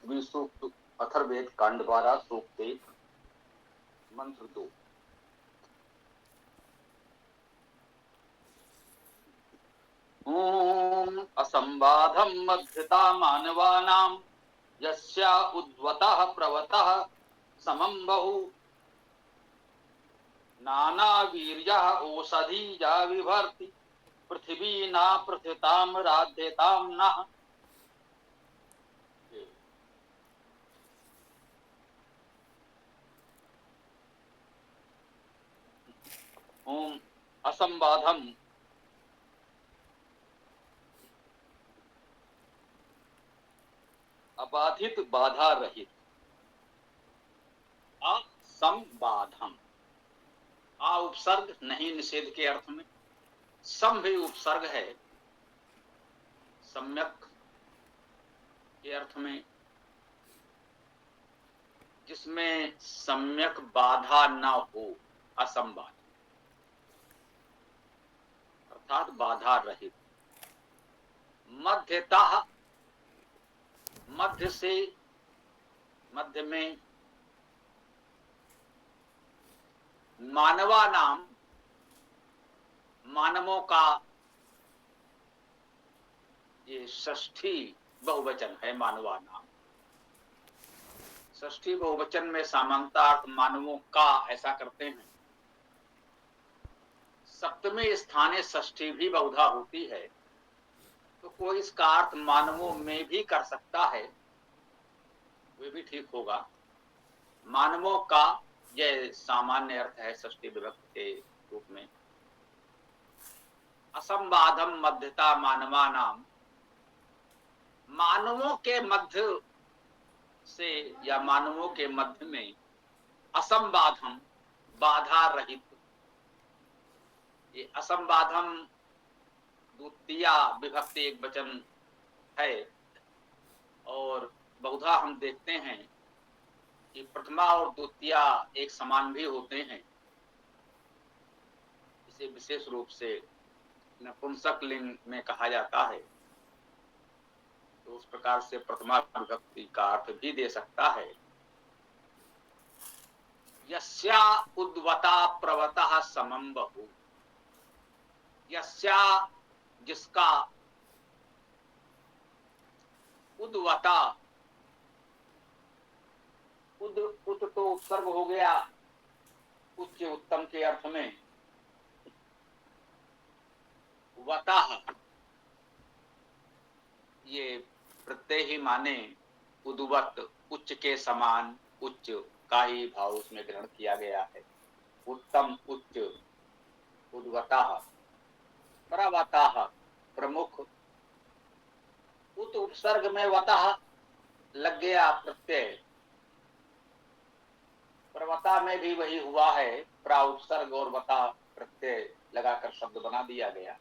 पृथ्वी सूक्त अथर्ववेद कांड 12 सूक्त 1 मंत्र 2। ओम असंबाधम मध्यता मानवानां यस्या उद्वतः प्रवतः समं बहु नाना वीर्यः ओषधीजा विभर्ति पृथ्वी न पृथ्वीतां राध्यतां नः। ओम असंबाधम अबाधित बाधा रहित असंबाधम आ उपसर्ग नहीं निषेध के अर्थ में, सम भी उपसर्ग है सम्यक के अर्थ में, जिसमें सम्यक बाधा न हो, असंबाध अर्थात बाधा रहित। मध्यता मध्य से, मध्य में, मानवा नाम मानवों का, ये षष्ठी बहुवचन है मानवा नाम। षष्ठी बहुवचन में समानार्थ मानवों का ऐसा करते हैं। सप्तमी स्थाने षष्ठी भी बहुधा होती है, तो कोई इसका अर्थ मानवों में भी कर सकता है, वे भी ठीक होगा। मानवों का यह सामान्य अर्थ है षष्ठी विभक्ति के रूप में। असंबाधम मध्यता मानवा नाम, मानवों के मध्य से या मानवों के मध्य में असंबाधम बाधा रहित। ये असंबाधम द्वितीया विभक्ति एक वचन है, और बहुधा हम देखते हैं कि प्रथमा और द्वितीया एक समान भी होते हैं। इसे विशेष रूप से नपुंसक लिंग में कहा जाता है, तो उस प्रकार से प्रथमा विभक्ति का अर्थ भी दे सकता है। यस्या उद्वता प्रवतः समं बहु, यस्या जिसका, उद्वता उद उत तो उपसर्ग हो गया उच्च उत्तम के अर्थ में। वतः ये प्रत्यय ही माने उद्वत, उच्च के समान, उच्च का ही भाव उसमें ग्रहण किया गया है। उत्तम उच्च, उद्वतः प्रवतः प्रमुख, उत उपसर्ग में वतः लग गया प्रत्यय, प्रवता में भी वही हुआ है, प्रा उपसर्ग और वता प्रत्यय लगाकर शब्द बना दिया गया।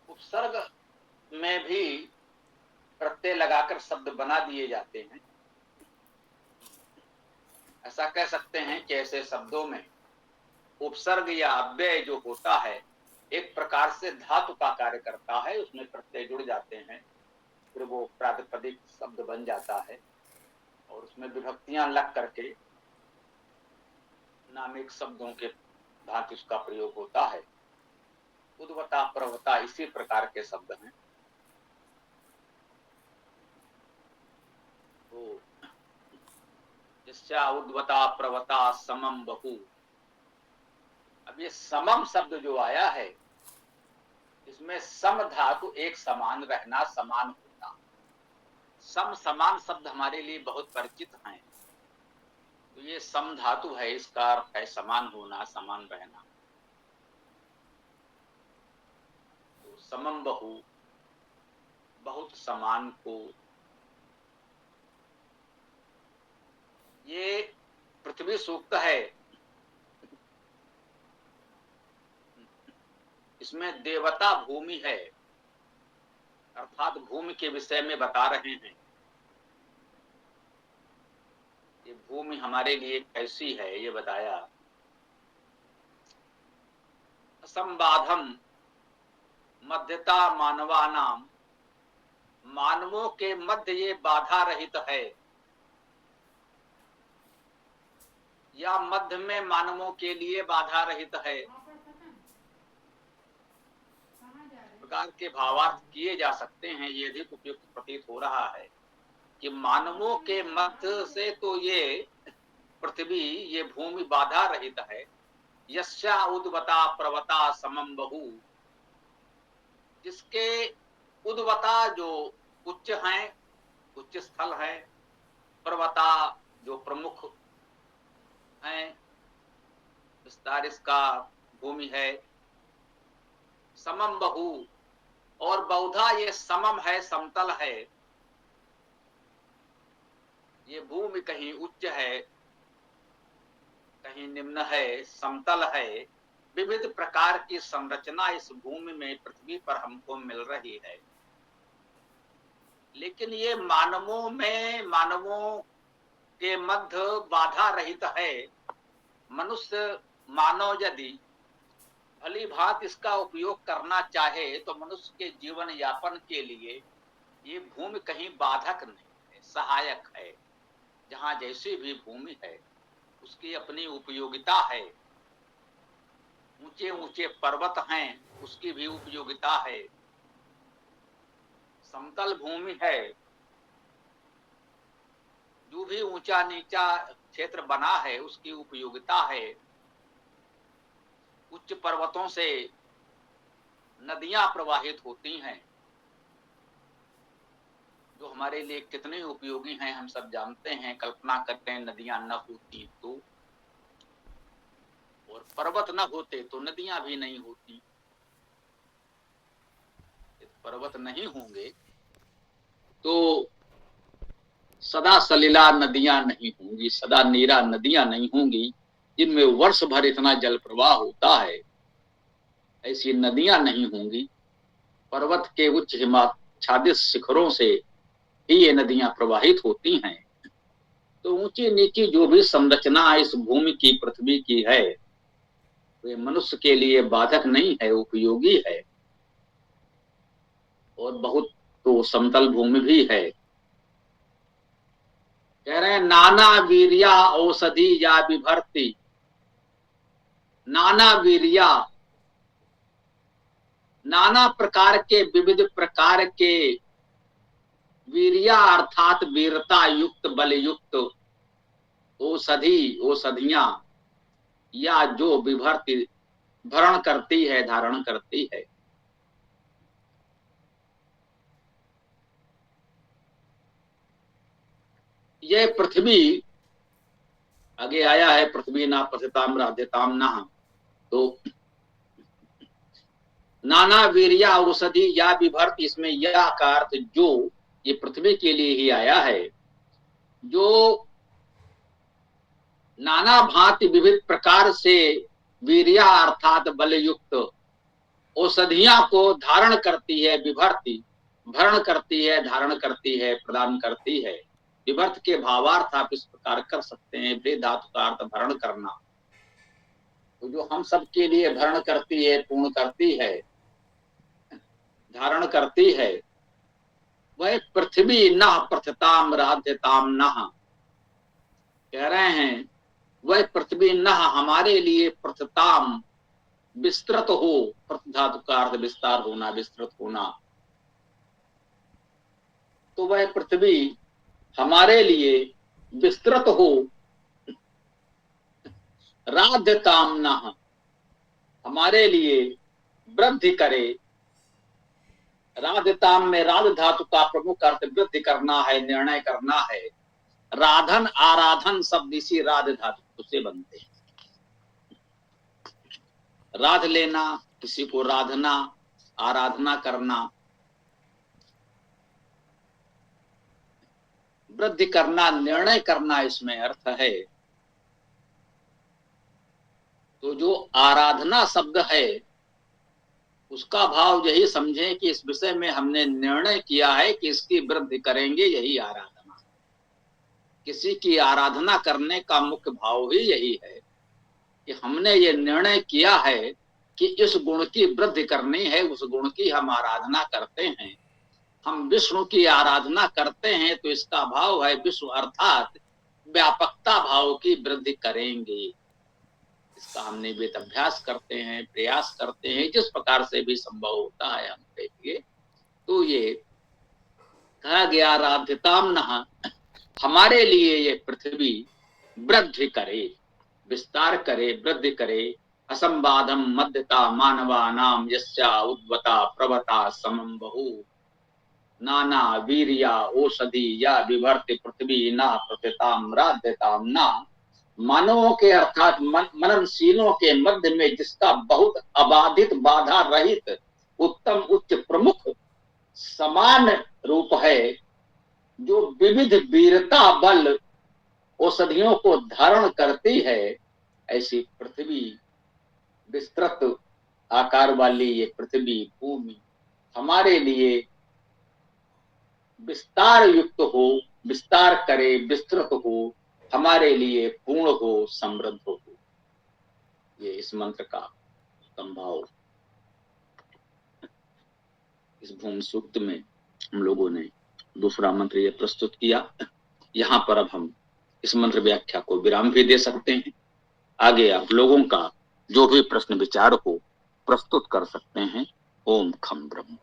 उपसर्ग में भी प्रत्यय लगाकर शब्द बना दिए जाते हैं। ऐसा कह सकते हैं कि ऐसे शब्दों में उपसर्ग या अव्यय जो होता है एक प्रकार से धातु का कार्य करता है, उसमें प्रत्यय जुड़ जाते हैं, फिर वो प्रातिपदिक शब्द बन जाता है और उसमें विभक्तियां लग करके नामिक शब्दों के भांति उसका प्रयोग होता है। उद्वता प्रवता इसी प्रकार के शब्द हैं। तो जिससे उद्वता प्रवता समम बहु, अब ये समम शब्द जो आया है इसमें सम धातु एक समान रहना, समान होना। सम समान शब्द हमारे लिए बहुत परिचित हैं, तो ये सम धातु है, इसका अर्थ है समान होना, समान रहना। तो समम बहु बहुत समान को, ये पृथ्वी सूक्त है, इसमें देवता भूमि है, अर्थात भूमि के विषय में बता रहे हैं। ये भूमि हमारे लिए कैसी है ये बताया। असंबाधम मध्यता मानवानाम मानवों के मध्य ये बाधा रहित है, या मध्य में मानवों के लिए बाधा रहित है, प्रकार के भावार्थ किए जा सकते हैं। ये अधिक उपयुक्त प्रतीत हो रहा है कि मानवों के मध्य से तो ये पृथ्वी, ये भूमि बाधा रहित है। यस्या उद्वता प्रवता समम बहु, जिसके उद्वता जो उच्च हैं, उच्च स्थल है, पर्वता जो प्रमुख हैं, विस्तार इसका भूमि है, समम बहु, और बहुधा ये समम है, समतल है। ये भूमि कहीं उच्च है, कहीं निम्न है, समतल है। विविध प्रकार की संरचना इस भूमि में, पृथ्वी पर हमको मिल रही है। लेकिन ये मानवों में, मानवों के मध्य बाधा रहित है। मनुष्य, मानव यदि भली भांति इसका उपयोग करना चाहे तो मनुष्य के जीवन यापन के लिए ये भूमि कहीं बाधक नहीं है, सहायक है। जहां जैसी भी भूमि है उसकी अपनी उपयोगिता है। ऊंचे ऊंचे पर्वत हैं, उसकी भी उपयोगिता है। समतल भूमि है, जो भी ऊंचा नीचा क्षेत्र बना है उसकी उपयोगिता है। उच्च पर्वतों से नदियां प्रवाहित होती हैं, जो हमारे लिए कितने उपयोगी हैं हम सब जानते हैं। कल्पना करते हैं नदियां न होती तो, और पर्वत न होते तो नदियां भी नहीं होती। पर्वत नहीं होंगे तो सदा सलीला नदियां नहीं होंगी, सदा नीरा नदियां नहीं होंगी, जिनमें वर्ष भर इतना जल प्रवाह होता है। ऐसी नदियां नहीं होंगी। पर्वत के उच्च हिमाच्छादित शिखरों से ही ये नदियां प्रवाहित होती हैं। तो ऊंची नीची जो भी संरचना इस भूमि की, पृथ्वी की है, वे मनुष्य के लिए बाधक नहीं है, उपयोगी है। और बहुत तो समतल भूमि भी है। कह रहे हैं नाना वीर्या औषधि या विभर्ति। नाना वीर्या, नाना प्रकार के, विविध प्रकार के वीर्या अर्थात वीरता युक्त, बल युक्त औषधि, औषधियां, या जो विभर्ति, भरण करती है, धारण करती है। यह पृथ्वी, आगे आया है पृथ्वी ना पथिताम राध्यताम ना, तो नाना वीर्या औषधि या विभर्त, इसमें यह का अर्थ जो, ये पृथ्वी के लिए ही आया है, जो नाना भांति विविध प्रकार से वीर्या अर्थात बल युक्त औषधियां को धारण करती है। विभर्ति, भरण करती है, धारण करती है, प्रदान करती है। विभर्त के भावार्थ आप इस प्रकार कर सकते हैं, वे धातु का अर्थ भरण करना। तो जो हम सब के लिए भरण करती है, पूर्ण करती है, धारण करती है, वह पृथ्वी न प्रथताम राध्यताम न, कह रहे हैं वह पृथ्वी न हमारे लिए प्रथताम, विस्तृत हो। प्रथ धातु का अर्थ विस्तार होना, विस्तृत होना। तो वह पृथ्वी हमारे लिए विस्तृत हो, राध्यताम न, हमारे लिए वृद्धि करे। राध्यताम में राध धातु का प्रमुख अर्थ वृद्धि करना है, निर्णय करना है। राधन, आराधन शब्द इसी राध धातु से बनते हैं। राध लेना, किसी को राधना, आराधना करना, वृद्धि करना, निर्णय करना, इसमें अर्थ है। तो जो आराधना शब्द है उसका भाव यही समझें कि इस विषय में हमने निर्णय किया है कि इसकी वृद्धि करेंगे, यही आराधना। किसी की आराधना करने का मुख्य भाव ही यही है कि हमने ये निर्णय किया है कि इस गुण की वृद्धि करनी है, उस गुण की हम आराधना करते हैं। हम विष्णु की आराधना करते हैं तो इसका भाव है विश्व अर्थात व्यापकता भाव की वृद्धि करेंगे। इसका हम नियमित अभ्यास करते हैं, प्रयास करते हैं, जिस प्रकार से भी संभव होता है हम कहेंगे। तो ये कहा गया आराध्यताम नः, हमारे लिए ये पृथ्वी वृद्धि करे, विस्तार करे, वृद्धि करे। असंबाधम मध्यता मानवानाम यस्या उद्वता प्रवता समम बहु, नाना वीर्या औषधि या विभर्ति पृथ्वी ना प्रतिताम राध्यताम ना, मानवों के अर्थात मननशीलों के मध्य में जिसका बहुत अबाधित बाधा रहित उत्तम उच्च प्रमुख समान रूप है, जो विविध वीरता बल औषधियों को धारण करती है, ऐसी पृथ्वी विस्तृत आकार वाली ये पृथ्वी भूमि हमारे लिए विस्तार युक्त हो, विस्तार करे, विस्तृत हो, हमारे लिए पूर्ण हो, समृद्ध हो। ये इस मंत्र का संभाव इस भूमि सूक्त में हम लोगों ने दूसरा मंत्र ये प्रस्तुत किया। यहाँ पर अब हम इस मंत्र व्याख्या को विराम भी दे सकते हैं। आगे आप लोगों का जो भी प्रश्न विचार हो प्रस्तुत कर सकते हैं। ओम खम ब्रह्म।